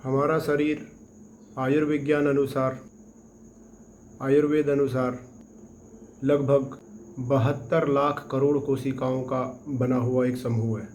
हमारा शरीर आयुर्विज्ञान अनुसार आयुर्वेद अनुसार लगभग 72 लाख करोड़ कोशिकाओं का बना हुआ एक समूह है।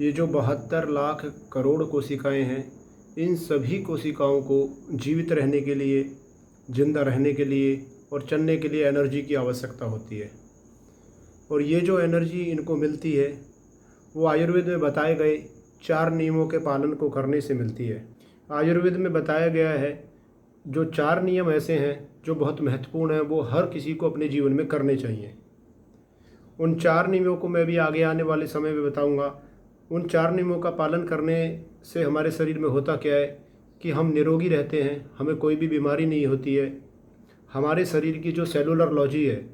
ये जो 72 लाख करोड़ कोशिकाएं हैं, इन सभी कोशिकाओं को जीवित रहने के लिए, जिंदा रहने के लिए और चलने के लिए एनर्जी की आवश्यकता होती है। और ये जो एनर्जी इनको मिलती है वो आयुर्वेद में बताए गए 4 नियमों के पालन को करने से मिलती है। आयुर्वेद में बताया गया है जो 4 नियम ऐसे हैं जो बहुत महत्वपूर्ण हैं, वो हर किसी को अपने जीवन में करने चाहिए। उन 4 नियमों को मैं भी आगे आने वाले समय में बताऊंगा। उन 4 नियमों का पालन करने से हमारे शरीर में होता क्या है कि हम निरोगी रहते हैं, हमें कोई भी बीमारी नहीं होती है। हमारे शरीर की जो सेलुलर लॉजी है,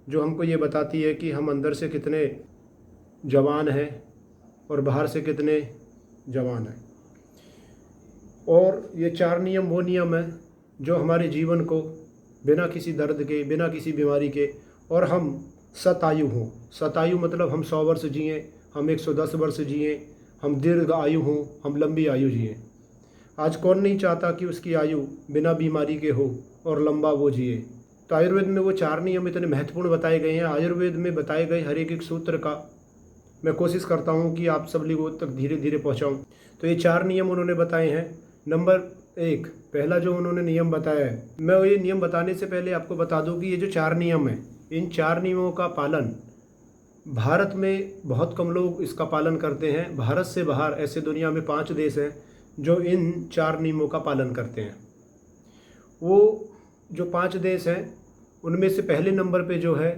जो हमको ये बताती है कि हम अंदर से कितने जवान हैं और बाहर से कितने जवान हैं। और ये 4 नियम वो नियम हैं जो हमारे जीवन को बिना किसी दर्द के, बिना किसी बीमारी के, और हम शतायु हों। शतायु मतलब हम 100 वर्ष जिएँ, हम 110 वर्ष जिएँ, हम दीर्घ आयु हों, हम लंबी आयु जिएँ। आज कौन नहीं चाहता कि उसकी आयु बिना बीमारी के हो और लंबा वो जिए। तो आयुर्वेद में वो 4 नियम इतने महत्वपूर्ण बताए गए हैं। आयुर्वेद में बताए गए हर एक सूत्र का मैं कोशिश करता हूँ कि आप सब लोगों तक धीरे धीरे पहुँचाऊँ। तो ये 4 नियम उन्होंने बताए हैं। नंबर 1, पहला जो उन्होंने नियम बताया है, मैं ये नियम बताने से पहले आपको बता दूं कि ये जो 4 नियम हैं, इन 4 नियमों का पालन भारत में बहुत कम लोग इसका पालन करते हैं। भारत से बाहर ऐसे दुनिया में 5 देश हैं जो इन 4 नियमों का पालन करते हैं। वो जो 5 देश हैं उनमें से पहले नंबर पे जो है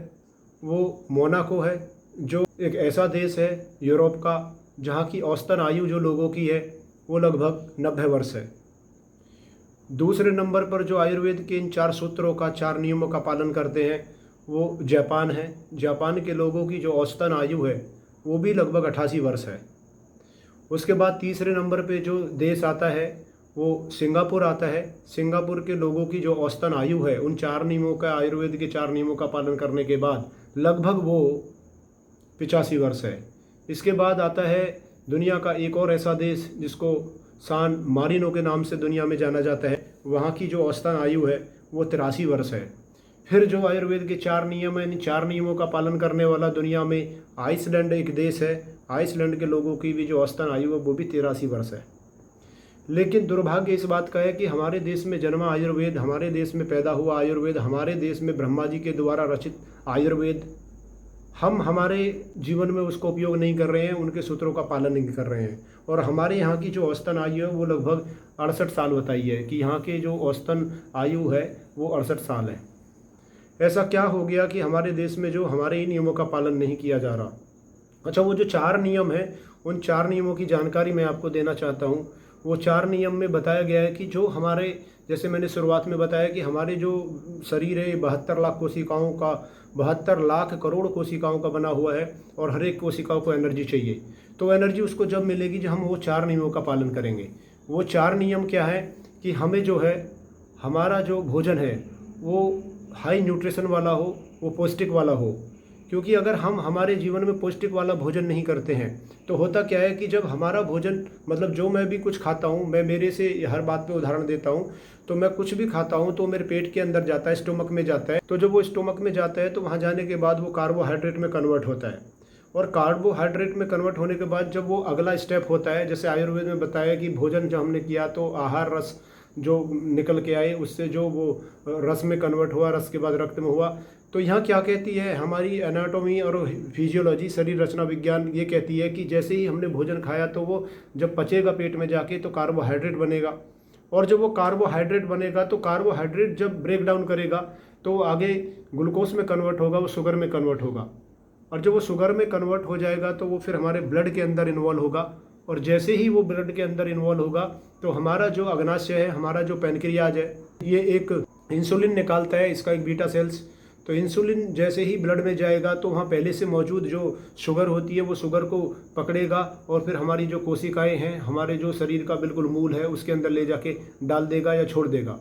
वो मोनाको है, जो एक ऐसा देश है यूरोप का जहाँ की औसतन आयु जो लोगों की है वो लगभग 90 वर्ष है। दूसरे नंबर पर जो आयुर्वेद के इन 4 सूत्रों का, 4 नियमों का पालन करते हैं वो जापान है। जापान के लोगों की जो औसतन आयु है वो भी लगभग 88 वर्ष है। उसके बाद तीसरे नंबर पे जो देश आता है वो सिंगापुर आता है। सिंगापुर के लोगों की जो औसतन आयु है उन 4 नियमों का, आयुर्वेद के 4 नियमों का पालन करने के बाद लगभग वो 85 वर्ष है। इसके बाद आता है दुनिया का एक और ऐसा देश जिसको सान मारिनो के नाम से दुनिया में जाना जाता है। वहाँ की जो औसतन आयु है वो 83 वर्ष है। फिर जो आयुर्वेद के 4 नियम हैं, इन 4 नियमों का पालन करने वाला दुनिया में आइसलैंड एक देश है। आइसलैंड के लोगों की भी जो औसतन आयु है वो भी 83 वर्ष है। लेकिन दुर्भाग्य इस बात का है कि हमारे देश में जन्मा आयुर्वेद, हमारे देश में पैदा हुआ आयुर्वेद, हमारे देश में ब्रह्मा जी के द्वारा रचित आयुर्वेद, हम हमारे जीवन में उसका उपयोग नहीं कर रहे हैं, उनके सूत्रों का पालन नहीं कर रहे हैं। और हमारे यहाँ की जो औसतन आयु है वो लगभग 68 साल बताई है कि यहाँ के जो औसतन आयु है वो 68 साल है। ऐसा क्या हो गया कि हमारे देश में जो हमारे ही नियमों का पालन नहीं किया जा रहा। अच्छा, वो जो 4 नियम हैं उन 4 नियमों की जानकारी मैं आपको देना चाहता हूँ। वो 4 नियम में बताया गया है कि जो हमारे, जैसे मैंने शुरुआत में बताया कि हमारे जो शरीर है 72 लाख कोशिकाओं का, 72 लाख करोड़ कोशिकाओं का बना हुआ है और हर एक कोशिकाओं को एनर्जी चाहिए। तो एनर्जी उसको जब मिलेगी जब हम वो 4 नियमों का पालन करेंगे। वो 4 नियम क्या है कि हमें जो है हमारा जो भोजन है वो हाई न्यूट्रिशन वाला हो, वो पौष्टिक वाला हो। क्योंकि अगर हम हमारे जीवन में पौष्टिक वाला भोजन नहीं करते हैं तो होता क्या है कि जब हमारा भोजन, मतलब जो मैं भी कुछ खाता हूँ, मैं मेरे से हर बात पे उदाहरण देता हूँ, तो मैं कुछ भी खाता हूँ तो मेरे पेट के अंदर जाता है, स्टोमक में जाता है। तो जब वो स्टोमक में जाता है तो वहाँ जाने के बाद वो कार्बोहाइड्रेट में कन्वर्ट होता है। और कार्बोहाइड्रेट में कन्वर्ट होने के बाद जब वो अगला स्टेप होता है, जैसे आयुर्वेद में बताया कि भोजन जब हमने किया तो आहार रस जो निकल के आए उससे जो वो रस में कन्वर्ट हुआ, रस के बाद रक्त में हुआ। तो यहाँ क्या कहती है हमारी एनाटॉमी और फिजियोलॉजी, शरीर रचना विज्ञान, ये कहती है कि जैसे ही हमने भोजन खाया तो वो जब पचेगा पेट में जाके तो कार्बोहाइड्रेट बनेगा। और जब वो कार्बोहाइड्रेट बनेगा तो कार्बोहाइड्रेट जब ब्रेक डाउन करेगा तो आगे ग्लूकोज में कन्वर्ट होगा, वो शुगर में कन्वर्ट होगा। और जब वो शुगर में कन्वर्ट हो जाएगा तो वो फिर हमारे ब्लड के अंदर इन्वॉल्व होगा। और जैसे ही वो ब्लड के अंदर इन्वॉल्व होगा तो हमारा जो अग्नाशय है, हमारा जो पैनक्रियाज है, ये एक इंसुलिन निकालता है, इसका एक बीटा सेल्स। तो इंसुलिन जैसे ही ब्लड में जाएगा तो वहाँ पहले से मौजूद जो शुगर होती है वो शुगर को पकड़ेगा और फिर हमारी जो कोशिकाएं हैं, हमारे जो शरीर का बिल्कुल मूल है, उसके अंदर ले जाके डाल देगा या छोड़ देगा।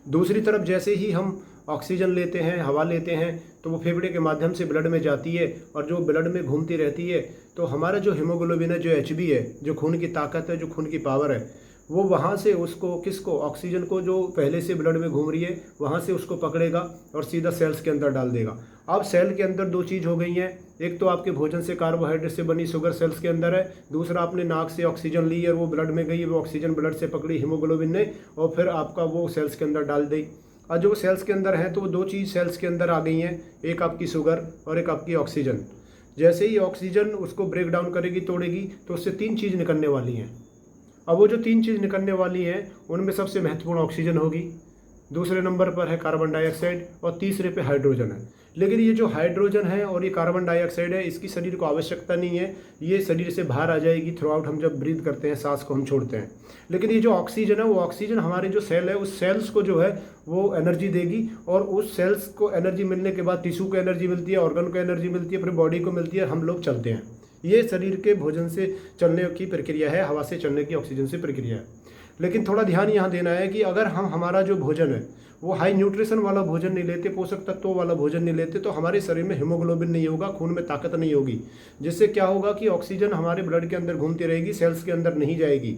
दूसरी तरफ जैसे ही हम ऑक्सीजन लेते हैं, हवा लेते हैं, तो वो फेफड़े के माध्यम से ब्लड में जाती है और जो ब्लड में घूमती रहती है तो हमारा जो हीमोग्लोबिन है, जो एचबी है, जो खून की ताकत है, जो खून की पावर है, वो वहाँ से उसको किसको ऑक्सीजन को जो पहले से ब्लड में घूम रही है वहाँ से उसको पकड़ेगा और सीधा सेल्स के अंदर डाल देगा। अब सेल के अंदर दो चीज़ हो गई हैं, एक तो आपके भोजन से कार्बोहाइड्रेट से बनी शुगर सेल्स के अंदर है, दूसरा आपने नाक से ऑक्सीजन ली और वो ब्लड में गई, वो ऑक्सीजन ब्लड से पकड़ी हीमोग्लोबिन ने और फिर आपका वो सेल्स के अंदर डाल दी। और जो सेल्स के अंदर है तो वो दो चीज़ सेल्स के अंदर आ गई हैं, एक आपकी शुगर और एक आपकी ऑक्सीजन। जैसे ही ऑक्सीजन उसको ब्रेक डाउन करेगी, तोड़ेगी, तो उससे तीन चीज़ निकलने वाली हैं। अब वो जो तीन चीज़ निकलने वाली हैं उनमें सबसे महत्वपूर्ण ऑक्सीजन होगी, दूसरे नंबर पर है कार्बन डाइऑक्साइड और तीसरे पे हाइड्रोजन है। लेकिन ये जो हाइड्रोजन है और ये कार्बन डाइऑक्साइड है इसकी शरीर को आवश्यकता नहीं है, ये शरीर से बाहर आ जाएगी थ्रू आउट, हम जब ब्रीथ करते हैं सांस को हम छोड़ते हैं। लेकिन ये जो ऑक्सीजन है वो ऑक्सीजन हमारे जो सेल है उस सेल्स को जो है वो एनर्जी देगी और उस सेल्स को एनर्जी मिलने के बाद टिश्यू को एनर्जी मिलती है, ऑर्गन को एनर्जी मिलती है, फिर बॉडी को मिलती है, हम लोग चलते हैं। ये शरीर के भोजन से चलने की प्रक्रिया है, हवा से चलने की ऑक्सीजन से प्रक्रिया है। लेकिन थोड़ा ध्यान यहाँ देना है कि अगर हम हमारा जो भोजन है वो हाई न्यूट्रिशन वाला भोजन नहीं लेते, पोषक तत्वों वाला भोजन नहीं लेते, तो हमारे शरीर में हीमोग्लोबिन नहीं होगा, खून में ताकत नहीं होगी, जिससे क्या होगा कि ऑक्सीजन हमारे ब्लड के अंदर घूमती रहेगी, सेल्स के अंदर नहीं जाएगी।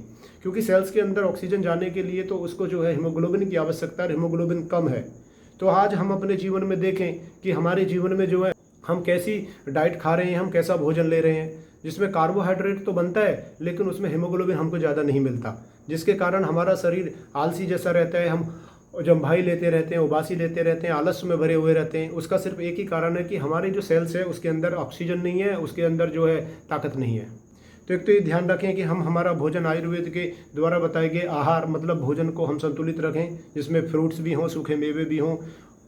क्योंकि सेल्स के अंदर ऑक्सीजन जाने के लिए तो उसको जो है हीमोग्लोबिन की आवश्यकता है, हीमोग्लोबिन कम है। तो आज हम अपने जीवन में देखें कि हमारे जीवन में जो है हम कैसी डाइट खा रहे हैं, हम कैसा भोजन ले रहे हैं, जिसमें कार्बोहाइड्रेट तो बनता है लेकिन उसमें हीमोग्लोबिन हमको ज़्यादा नहीं मिलता, जिसके कारण हमारा शरीर आलसी जैसा रहता है, हम जम्भाई लेते रहते हैं, उबासी लेते रहते हैं, आलस्य में भरे हुए रहते हैं। उसका सिर्फ एक ही कारण है कि हमारे जो सेल्स है उसके अंदर ऑक्सीजन नहीं है, उसके अंदर जो है ताकत नहीं है। तो एक तो ये ध्यान रखें कि हम हमारा भोजन आयुर्वेद के द्वारा बताए गए आहार मतलब भोजन को हम संतुलित रखें, जिसमें फ्रूट्स भी हों, सूखे मेवे भी हों,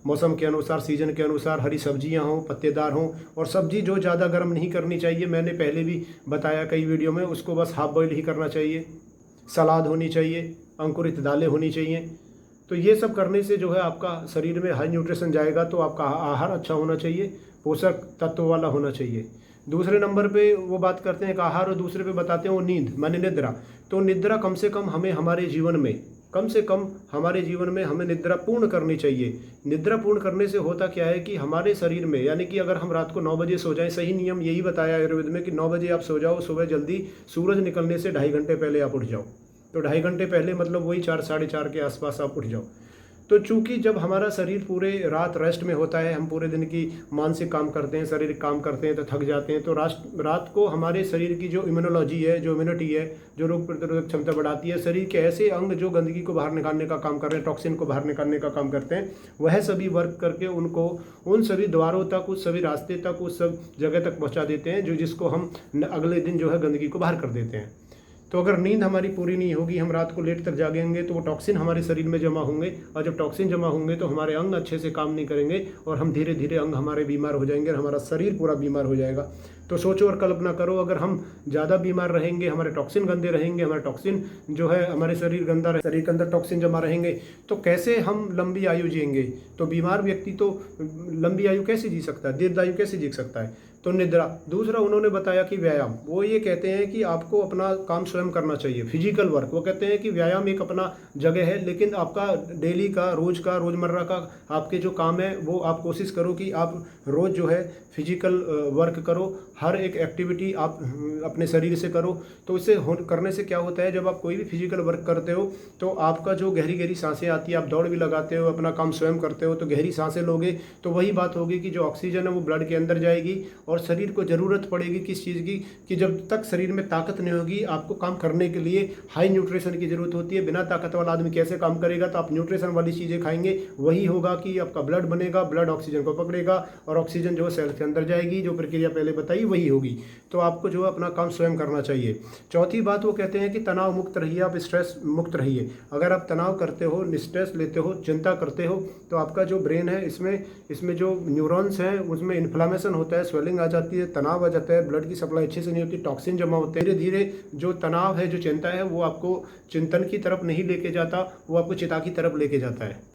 मौसम के अनुसार, सीजन के अनुसार, हरी सब्जियां हों, पत्तेदार हों, और सब्जी जो ज़्यादा गर्म नहीं करनी चाहिए, मैंने पहले भी बताया कई वीडियो में, उसको बस हाफ बॉइल ही करना चाहिए। सलाद होनी चाहिए, अंकुरित दालें होनी चाहिए। तो ये सब करने से जो है आपका शरीर में हाई न्यूट्रिशन जाएगा, तो आपका आहार अच्छा होना चाहिए, पोषक तत्व वाला होना चाहिए। दूसरे नंबर पे वो बात करते हैं कि आहार, और दूसरे पे बताते हैं वो नींद माने निद्रा। तो निद्रा कम से कम हमें हमारे जीवन में हमें निद्रा पूर्ण करनी चाहिए। निद्रा पूर्ण करने से होता क्या है कि हमारे शरीर में, यानी कि अगर हम रात को 9 बजे सो जाएं, सही नियम यही बताया आयुर्वेद में कि 9 बजे आप सो जाओ, सुबह जल्दी सूरज निकलने से 2.5 घंटे पहले आप उठ जाओ। तो 2.5 घंटे पहले मतलब वही 4 साढ़े 4 के आसपास आप उठ जाओ। तो चूंकि जब हमारा शरीर पूरे रात रेस्ट में होता है, हम पूरे दिन की मानसिक काम करते हैं, शारीरिक काम करते हैं तो थक जाते हैं, तो रात को हमारे शरीर की जो इम्यूनोलॉजी है, जो इम्यूनिटी है, जो रोग प्रतिरोधक क्षमता बढ़ाती है, शरीर के ऐसे अंग जो गंदगी को बाहर निकालने का काम कर रहे हैं, टॉक्सिन को बाहर निकालने का काम करते हैं, वह सभी वर्क करके उनको उन सभी द्वारों तक, उस सभी रास्ते तक, उस सब जगह तक पहुँचा देते हैं जिसको हम अगले दिन जो है गंदगी को बाहर कर देते हैं। तो अगर नींद हमारी पूरी नहीं होगी, हम रात को लेट तक जागेंगे, तो वो टॉक्सिन हमारे शरीर में जमा होंगे, और जब टॉक्सिन जमा होंगे तो हमारे अंग अच्छे से काम नहीं करेंगे और हम धीरे धीरे अंग हमारे बीमार हो जाएंगे और हमारा शरीर पूरा बीमार हो जाएगा। तो सोचो और कल्पना करो, अगर हम ज़्यादा बीमार रहेंगे, हमारे टॉक्सिन गंदे रहेंगे, हमारे टॉक्सिन जो है हमारे शरीर गंदा रहे, शरीर के अंदर टॉक्सिन जमा रहेंगे, तो कैसे हम लंबी आयु जिएंगे। तो बीमार व्यक्ति तो लंबी आयु कैसे जी सकता है, दीर्घ आयु कैसे जी सकता है। तो निद्रा। दूसरा उन्होंने बताया कि व्यायाम, वो ये कहते हैं कि आपको अपना काम स्वयं करना चाहिए, फिजिकल वर्क। वो कहते हैं कि व्यायाम एक अपना जगह है, लेकिन आपका डेली का, रोज़मर्रा का आपके जो काम है वो आप कोशिश करो कि आप रोज़ जो है फिजिकल वर्क करो, हर एक एक्टिविटी आप अपने शरीर से करो। तो इससे करने से क्या होता है, जब आप कोई भी फिजिकल वर्क करते हो तो आपका जो गहरी गहरी सांसें आती है, आप दौड़ भी लगाते हो, अपना काम स्वयं करते हो, तो गहरी सांसें लोगे तो वही बात होगी कि जो ऑक्सीजन है वो ब्लड के अंदर जाएगी और शरीर को ज़रूरत पड़ेगी किस चीज़ की, कि जब तक शरीर में ताकत नहीं होगी, आपको काम करने के लिए हाई न्यूट्रिशन की ज़रूरत होती है। बिना ताकत वाला आदमी कैसे काम करेगा, तो आप न्यूट्रिशन वाली चीज़ें खाएंगे, वही होगा कि आपका ब्लड बनेगा, ब्लड ऑक्सीजन को पकड़ेगा और ऑक्सीजन जो सेल के अंदर जाएगी, जो प्रक्रिया पहले बताई वही होगी। तो आपको जो है अपना काम स्वयं करना चाहिए। चौथी बात वो कहते हैं कि तनाव मुक्त रहिए, आप स्ट्रेस मुक्त रहिए। अगर आप तनाव करते हो, स्ट्रेस लेते हो, चिंता करते हो, तो आपका जो ब्रेन है इसमें जो न्यूरॉन्स हैं उसमें इन्फ्लामेशन होता है, स्वेलिंग आ जाती है, तनाव आ जाता है, ब्लड की सप्लाई अच्छे से नहीं होती, टॉक्सिन जमा होते हैं। धीरे धीरे जो तनाव है, जो चिंता है, वो आपको चिंतन की तरफ नहीं लेके जाता, वो आपको चिता की तरफ लेके जाता है।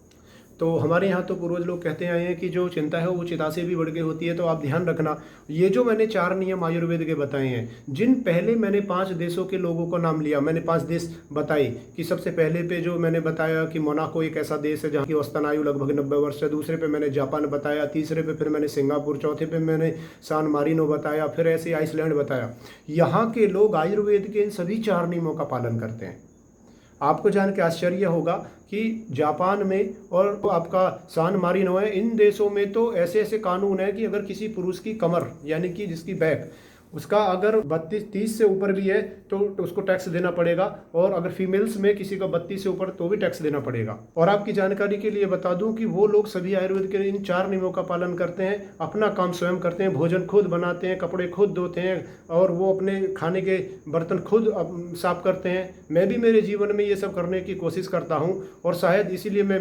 तो हमारे यहाँ तो पूर्वज लोग कहते आए हैं कि जो चिंता है वो चिता से भी बढ़ के होती है। तो आप ध्यान रखना, ये जो मैंने 4 नियम आयुर्वेद के बताए हैं, जिन पहले मैंने 5 देशों के लोगों को नाम लिया, मैंने 5 देश बताए कि सबसे पहले पे जो मैंने बताया कि मोनाको एक ऐसा देश है जहाँ की औसतन आयु लगभग 90 वर्ष है। दूसरे पे मैंने जापान बताया, तीसरे पे फिर मैंने सिंगापुर, चौथे पे मैंने सान मारिनो बताया, फिर ऐसे आइसलैंड बताया। यहाँ के लोग आयुर्वेद के इन सभी 4 नियमों का पालन करते हैं। आपको जान के आश्चर्य होगा कि जापान में और आपका सान मारिनो है, इन देशों में तो ऐसे ऐसे कानून है कि अगर किसी पुरुष की कमर यानी कि जिसकी बैक उसका अगर 32-30 से ऊपर भी है तो उसको टैक्स देना पड़ेगा, और अगर फीमेल्स में किसी का 32 से ऊपर तो भी टैक्स देना पड़ेगा। और आपकी जानकारी के लिए बता दूं कि वो लोग सभी आयुर्वेद के इन 4 नियमों का पालन करते हैं, अपना काम स्वयं करते हैं, भोजन खुद बनाते हैं, कपड़े खुद धोते हैं और वो अपने खाने के बर्तन खुद साफ करते हैं। मैं भी मेरे जीवन में ये सब करने की कोशिश करता हूँ और शायद इसीलिए मैं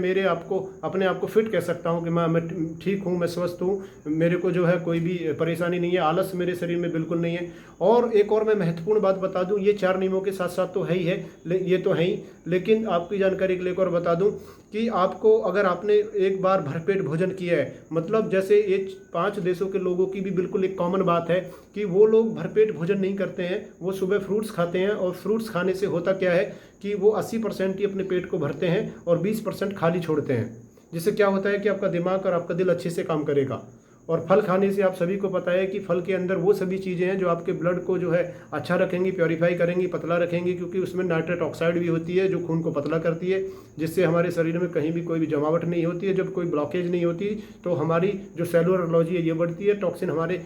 अपने आप को फिट कह सकता हूँ कि मैं ठीक हूँ, मैं स्वस्थ हूँ, मेरे को जो है कोई भी परेशानी नहीं है, आलस मेरे शरीर में बिल्कुल नहीं है। और एक और मैं महत्वपूर्ण बात बता दूं, ये 4 नियमों के साथ साथ तो है ही है, ये तो है ही, लेकिन आपकी जानकारी के लिए एक और बता दूं कि आपको अगर आपने एक बार भरपेट भोजन किया है, मतलब जैसे ये 5 देशों के लोगों की भी बिल्कुल एक कॉमन बात है कि वो लोग भरपेट भोजन नहीं करते हैं, वो सुबह फ्रूट्स खाते हैं और फ्रूट्स खाने से होता क्या है कि वो 80% ही अपने पेट को भरते हैं और 20% खाली छोड़ते हैं, जिससे क्या होता है कि आपका दिमाग और आपका दिल अच्छे से काम करेगा। और फल खाने से आप सभी को पता है कि फल के अंदर वो सभी चीज़ें हैं जो आपके ब्लड को जो है अच्छा रखेंगी, प्योरीफाई करेंगी, पतला रखेंगी, क्योंकि उसमें नाइट्रेट ऑक्साइड भी होती है जो खून को पतला करती है, जिससे हमारे शरीर में कहीं भी कोई भी जमावट नहीं होती है। जब कोई ब्लॉकेज नहीं होती तो हमारी जो सेलुलर एनर्जी है ये बढ़ती है, टॉक्सिन हमारे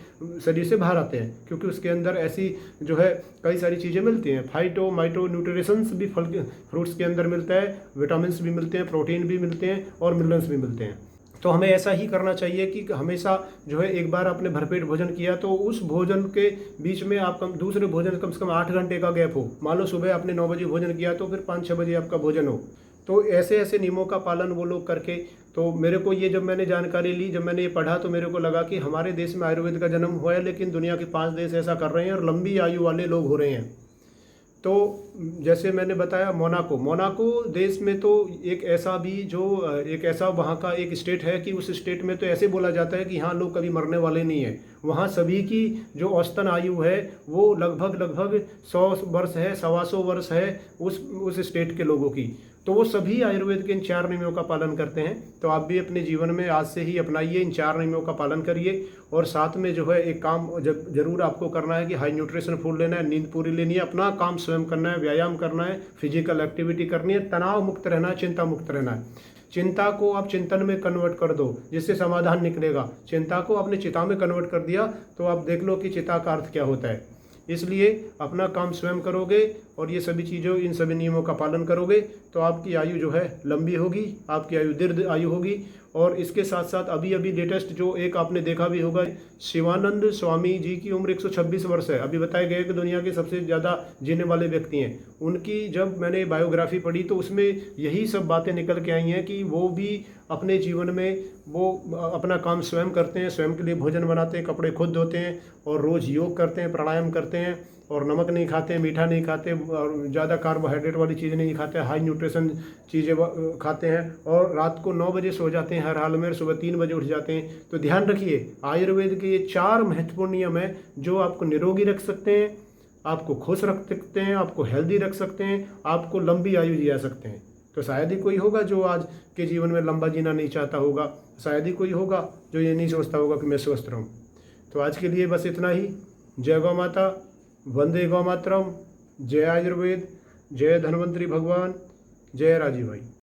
शरीर से बाहर आते हैं, क्योंकि उसके अंदर ऐसी जो है कई सारी चीज़ें मिलती हैं। फाइटो माइटो न्यूट्रिशंस भी फल के फ्रूट्स के अंदर मिलता है, विटामिन भी मिलते हैं, प्रोटीन भी मिलते हैं और मिनरल्स भी मिलते हैं। तो हमें ऐसा ही करना चाहिए कि हमेशा जो है एक बार आपने भरपेट भोजन किया तो उस भोजन के बीच में आप दूसरे भोजन कम से कम 8 घंटे का गैप हो। मान लो सुबह आपने 9 बजे भोजन किया तो फिर 5-6 बजे आपका भोजन हो। तो ऐसे ऐसे नियमों का पालन वो लोग करके, तो मेरे को ये जब मैंने जानकारी ली, जब मैंने ये पढ़ा तो मेरे को लगा कि हमारे देश में आयुर्वेद का जन्म हुआ है, लेकिन दुनिया के 5 देश ऐसा कर रहे हैं और लंबी आयु वाले लोग हो रहे हैं। तो जैसे मैंने बताया मोनाको देश में तो एक ऐसा वहाँ का एक स्टेट है कि उस स्टेट में तो ऐसे बोला जाता है कि यहाँ लोग कभी मरने वाले नहीं हैं। वहाँ सभी की जो औसतन आयु है वो लगभग 100 वर्ष है, 125 वर्ष है उस स्टेट के लोगों की। तो वो सभी आयुर्वेद के इन 4 नियमों का पालन करते हैं। तो आप भी अपने जीवन में आज से ही अपनाइए, इन 4 नियमों का पालन करिए। और साथ में जो है एक काम जरूर आपको करना है कि हाई न्यूट्रिशन फूड लेना है, नींद पूरी लेनी है, अपना काम स्वयं करना है, व्यायाम करना है, फिजिकल एक्टिविटी करनी है, तनाव मुक्त रहना है, चिंता मुक्त रहना है। चिंता को आप चिंतन में कन्वर्ट कर दो, जिससे समाधान निकलेगा। चिंता को आपने चिता में कन्वर्ट कर दिया तो आप देख लो कि चिता का अर्थ क्या होता है। इसलिए अपना काम स्वयं करोगे और ये सभी चीज़ों इन सभी नियमों का पालन करोगे तो आपकी आयु जो है लंबी होगी, आपकी आयु दीर्घ आयु होगी। और इसके साथ साथ अभी लेटेस्ट जो एक आपने देखा भी होगा, शिवानंद स्वामी जी की उम्र 126 वर्ष है। अभी बताया गया कि दुनिया के सबसे ज़्यादा जीने वाले व्यक्ति हैं। उनकी जब मैंने बायोग्राफी पढ़ी तो उसमें यही सब बातें निकल के आई हैं कि वो भी अपने जीवन में वो अपना काम स्वयं करते हैं, स्वयं के लिए भोजन बनाते हैं, कपड़े खुद धोते हैं और रोज़ योग करते हैं, प्राणायाम करते हैं और नमक नहीं खाते, मीठा नहीं खाते और ज़्यादा कार्बोहाइड्रेट वाली चीज़ें नहीं खाते, हाई न्यूट्रिशन चीज़ें खाते हैं और रात को 9 बजे सो जाते हैं हर हाल में, सुबह 3 बजे उठ जाते हैं। तो ध्यान रखिए, आयुर्वेद के ये 4 महत्वपूर्ण नियम हैं जो आपको निरोगी रख सकते हैं, आपको खुश रख सकते हैं, आपको हेल्दी रख सकते हैं, आपको लंबी आयु जिया सकते हैं। तो शायद ही कोई होगा जो आज के जीवन में लंबा जीना नहीं चाहता होगा, शायद ही कोई होगा जो ये नहीं सोचता होगा कि मैं स्वस्थ रहूँ। तो आज के लिए बस इतना ही। जय गौ माता, वंदे गौ मातरम, जय आयुर्वेद, जय धन्वंतरी भगवान, जय राजीव भाई।